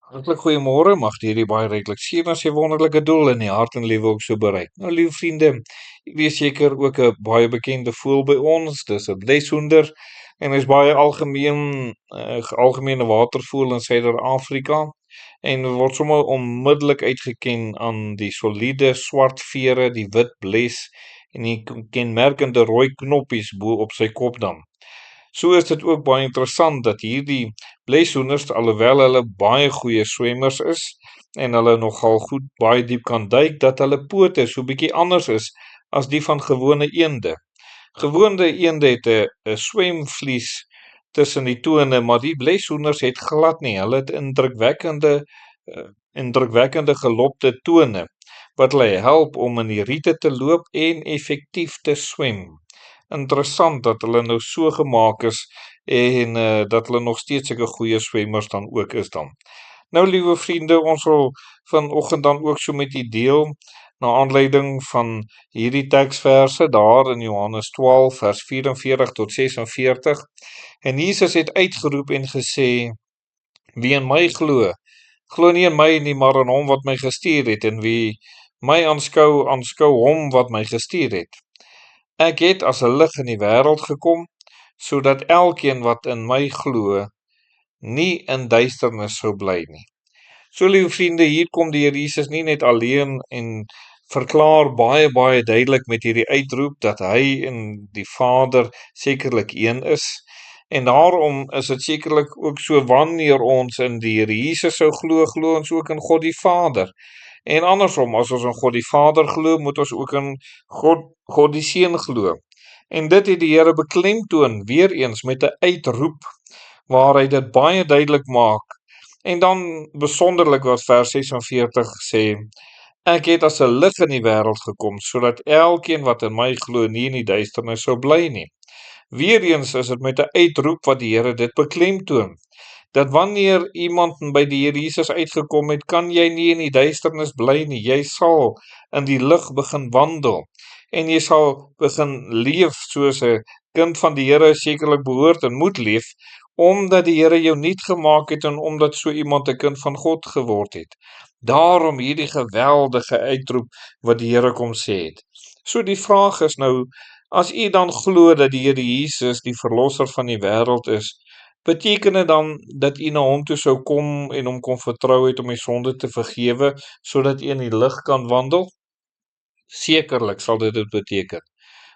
Hartlik goeiemôre, mag hierdie baie ryklik seën as sy wonderlike doel in die hart en lewe ook so bereik. Nou liewe vriende, ek weet seker ook 'n baie bekende voël by ons, dis 'n bleshoender en hy's baie algemene watervoël in Suider-Afrika en word sommer onmiddellik uitgeken aan die soliede swart vere, die wit bles en die kenmerkende rooi knoppies bo op sy kop dan. So is dit ook baie interessant dat hierdie bleshoenders, alhoewel hulle baie goeie swemmers is en hulle nogal goed baie diep kan duik, dat hulle pote so bietjie anders is as die van gewone eende. Gewone eende het 'n swemvlies tussen die tone, maar die bleshoenders het glad nie. Hulle het indrukwekkende gelopte tone wat hulle help om in die riete te loop en effektief te swem. Interessant dat hulle nou so gemaak is en dat hulle nog steeds sulke goeie swemmers dan ook is dan. Nou liewe vriende, ons wil vanoggend dan ook so met u deel na aanleiding van hierdie teksverse daar in Johannes 12 vers 44 tot 46. En Jesus het uitgeroep en gesê: Wie in my glo, glo nie in my nie, maar in hom wat my gestuur het, en wie my aanskou, aanskou hom wat my gestuur het. Ek het as 'n lig in die wêreld gekom, sodat elkeen wat in my glo, nie in duisternis sou bly nie. So liewe vriende, hier kom die Here Jesus nie net alleen en verklaar baie duidelik met hierdie uitroep dat hy en die Vader sekerlik een is. En daarom is dit sekerlik ook so wanneer ons in die Here Jesus sou glo, glo ons ook in God die Vader. En andersom, as ons in God die Vader glo, moet ons ook in God die Seun glo. En dit het die Here beklemtoon weer eens met 'n uitroep waar hy dit baie duidelik maak. En dan besonderlik wat vers 46 sê: Ek het as 'n lig in die wêreld gekom, sodat elkeen wat in my glo nie in die duisternis sou bly nie. Weereens is dit met 'n uitroep wat die Here dit beklemtoon, dat wanneer iemand by die Here Jesus uitgekom het, kan jy nie in die duisternis bly nie. Jy sal in die lig begin wandel en jy sal begin leef soos 'n kind van die Here sekerlik behoort en moet leef, omdat die Here jou nuut gemaak het en omdat so iemand 'n kind van God geword het. Daarom hierdie geweldige uitroep wat die Here kom sê het. So die vraag is nou, as u dan glo dat die Here Jesus die verlosser van die wêreld is, beteken dit dan dat u na hom toe sou kom en hom kon vertrou het om die sonde te vergewe, sodat u in die lig kan wandel? Sekerlik sal dit beteken.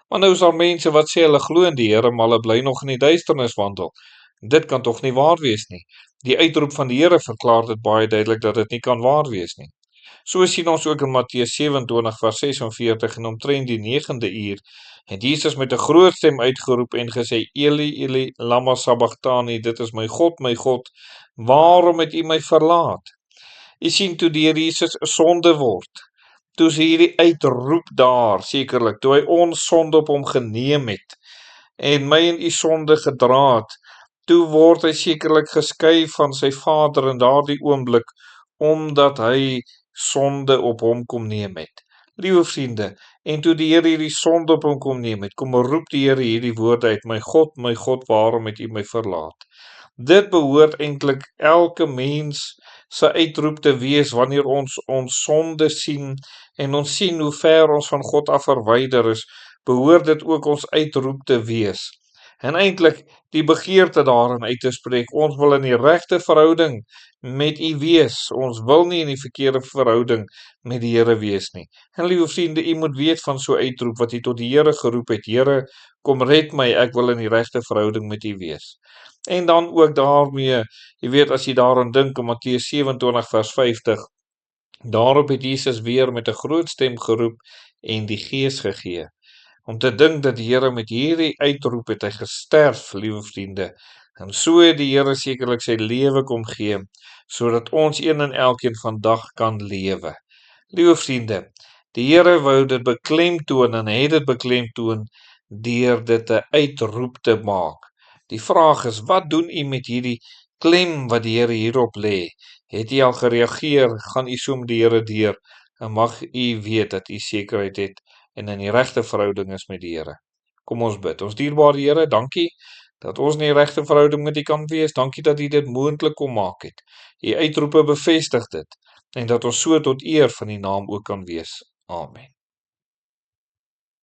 Maar nou is daar mense wat sê hulle glo in die Here, maar hulle bly nog in die duisternis wandel. Dit kan tog nie waar wees nie. Die uitroep van die Here verklaar dit baie duidelik dat dit nie kan waar wees nie. So sien ons ook in Matteus 27 vers 46 en omtrent die 9de uur het Jesus met 'n groot stem uitgeroep en gesê: Eli, Eli, lama sabachthani, dit is my God, waarom het u my verlaat? U sien, toe die Here Jesus 'n sonde word, toe sy hierdie uitroep daar, sekerlik, toe hy ons sonde op hom geneem het en my en u sonde gedra het, toe word hy sekerlik geskei van sy Vader in daardie oomblik, omdat hy sonde op hom kom neem het. Liewe vriende, en toe die Here hierdie sonde op hom kom neem het, kom roep die Here hierdie woorde uit: my God, waarom het u my verlaat? Dit behoort eintlik elke mens se uitroep te wees wanneer ons sonde sien en ons sien hoe ver ons van God af verwyder is, behoort dit ook ons uitroep te wees. En eintlik die begeerte daarin uit te spreek: ons wil in die regte verhouding met u wees. Ons wil nie in die verkeerde verhouding met die Here wees nie. En liewe vriende, u moet weet van so uitroep wat u tot die Here geroep het: Here, kom red my, ek wil in die regte verhouding met u wees. En dan ook daarmee, jy weet, as jy daaraan dink in Matteus 27 vers 50, daarop het Jesus weer met 'n groot stem geroep en die Gees gegee. Om te dink dat die Here met hierdie uitroep het hy gesterf, liewe vriende, en so het die Here sekerlik sy lewe kom gee, sodat ons een en elkeen vandag kan lewe. Liewe vriende, die Here wou dit beklemtoon en hy het dit beklemtoon deur dit 'n uitroep te maak. Die vraag is, wat doen u met hierdie klem wat die Here hierop lê? Het u al gereageer? Gaan u so met die Here deur? En mag u weet dat u sekerheid het en in die regte verhouding is met die Here. Kom ons bid. Ons dierbare Here, dankie dat ons in die regte verhouding met U kan wees. Dankie dat U dit moontlik kom maak het. U uitroepe bevestig dit, en dat ons so tot eer van die naam ook kan wees. Amen.